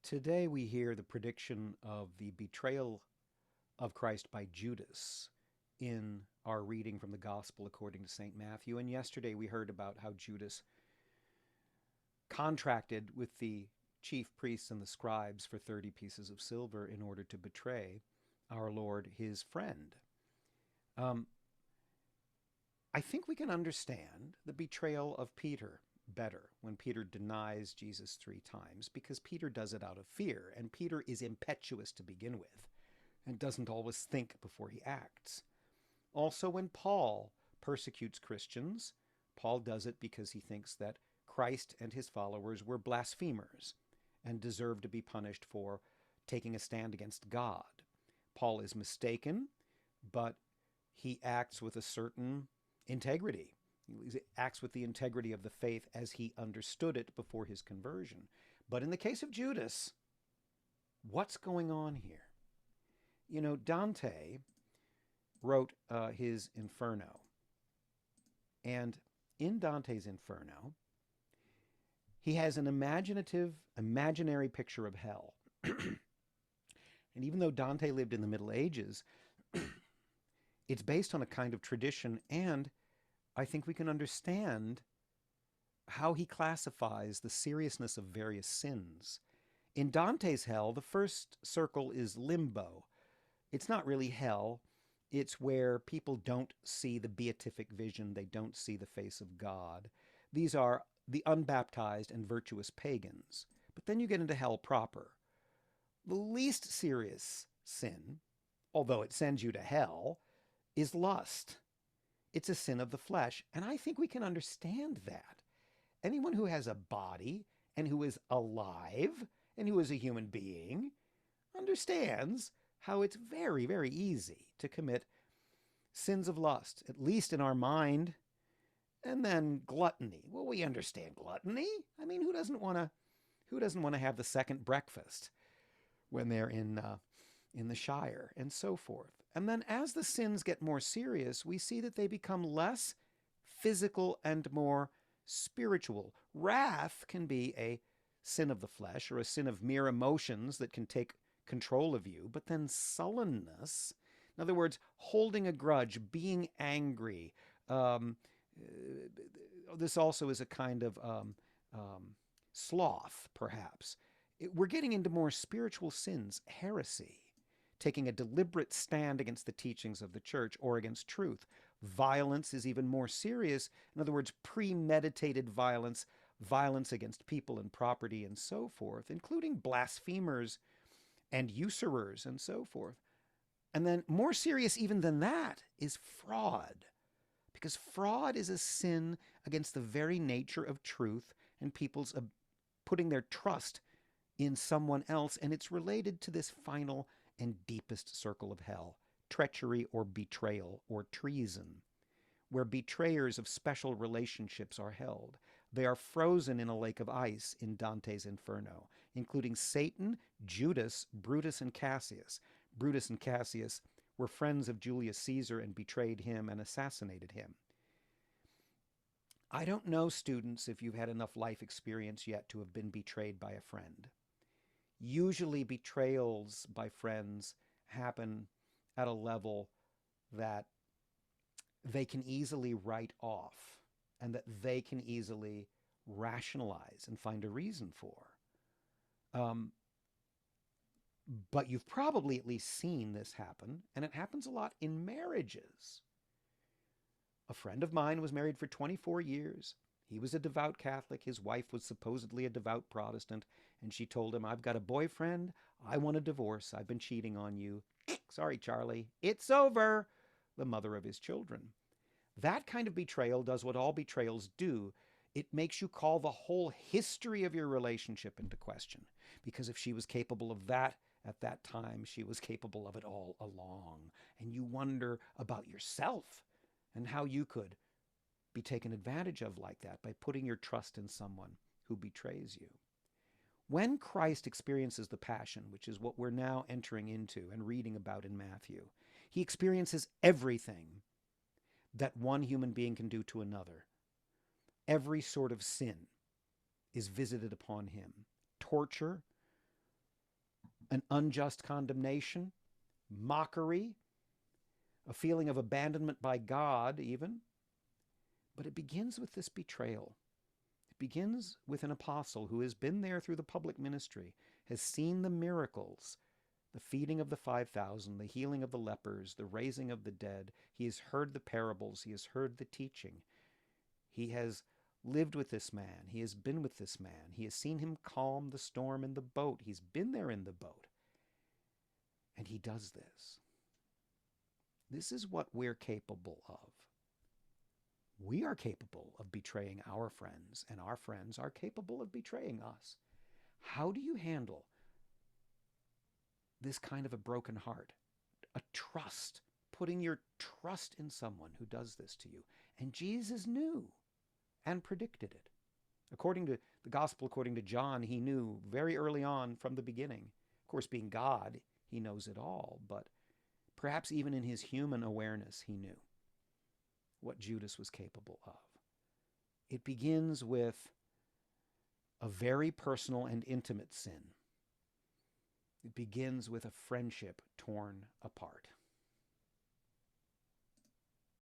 Today we hear the prediction of the betrayal of Christ by Judas in our reading from the Gospel according to St. Matthew. And yesterday we heard about how Judas contracted with the chief priests and the scribes for 30 pieces of silver in order to betray our Lord, his friend. Um, I think we can understand the betrayal of Peter better when Peter denies Jesus 3 times, because Peter does it out of fear, and Peter is impetuous to begin with and doesn't always think before he acts. Also, when Paul persecutes Christians, Paul does it because he thinks that Christ and his followers were blasphemers and deserve to be punished for taking a stand against God. Paul is mistaken, but he acts with a certain integrity. He acts with the integrity of the faith as he understood it before his conversion. But in the case of Judas, what's going on here? You know, Dante wrote his Inferno. And in Dante's Inferno, he has an imaginary picture of hell. And even though Dante lived in the Middle Ages, it's based on a kind of tradition, and I think we can understand how he classifies the seriousness of various sins. In Dante's hell, the first circle is limbo. It's not really hell. It's where people don't see the beatific vision. They don't see the face of God. These are the unbaptized and virtuous pagans. But then you get into hell proper. The least serious sin, although it sends you to hell, is lust. It's a sin of the flesh, and I think we can understand that. Anyone who has a body and who is alive and who is a human being understands how it's very, very easy to commit sins of lust, at least in our mind. And then gluttony. Well, we understand gluttony. I mean, who doesn't want to have the second breakfast when they're in the Shire, and so forth. And then as the sins get more serious, we see that they become less physical and more spiritual. Wrath can be a sin of the flesh or a sin of mere emotions that can take control of you. But then sullenness, in other words, holding a grudge, being angry, this also is a kind of sloth, perhaps. We're getting into more spiritual sins, heresy, taking a deliberate stand against the teachings of the church or against truth. Violence is even more serious. In other words, premeditated violence, violence against people and property and so forth, including blasphemers and usurers and so forth. And then more serious even than that is fraud, because fraud is a sin against the very nature of truth and people's putting their trust in someone else, and it's related to this final and deepest circle of hell, treachery or betrayal or treason, where betrayers of special relationships are held. They are frozen in a lake of ice in Dante's Inferno, including Satan, Judas, Brutus, and Cassius. Brutus and Cassius were friends of Julius Caesar and betrayed him and assassinated him. I don't know, students, if you've had enough life experience yet to have been betrayed by a friend. Usually betrayals by friends happen at a level that they can easily write off and that they can easily rationalize and find a reason for. But you've probably at least seen this happen, and it happens a lot in marriages. A friend of mine was married for 24 years. He was a devout Catholic. His wife was supposedly a devout Protestant. And she told him, I've got a boyfriend. I want a divorce. I've been cheating on you. Sorry, Charlie. It's over. The mother of his children. That kind of betrayal does what all betrayals do. It makes you call the whole history of your relationship into question. Because if she was capable of that at that time, she was capable of it all along. And you wonder about yourself and how you could be taken advantage of like that by putting your trust in someone who betrays you. When Christ experiences the Passion, which is what we're now entering into and reading about in Matthew, he experiences everything that one human being can do to another. Every sort of sin is visited upon him. Torture, an unjust condemnation, mockery, a feeling of abandonment by God even. But it begins with this betrayal. It begins with an apostle who has been there through the public ministry, has seen the miracles, the feeding of the 5,000, the healing of the lepers, the raising of the dead. He has heard the parables. He has heard the teaching. He has lived with this man. He has been with this man. He has seen him calm the storm in the boat. He's been there in the boat. And he does this. This is what we're capable of. We are capable of betraying our friends, and our friends are capable of betraying us. How do you handle this kind of a broken heart? A trust, putting your trust in someone who does this to you. And Jesus knew and predicted it. According to the gospel, according to John, he knew very early on from the beginning. Of course, being God, he knows it all, but perhaps even in his human awareness, he knew what Judas was capable of. It begins with a very personal and intimate sin. It begins with a friendship torn apart.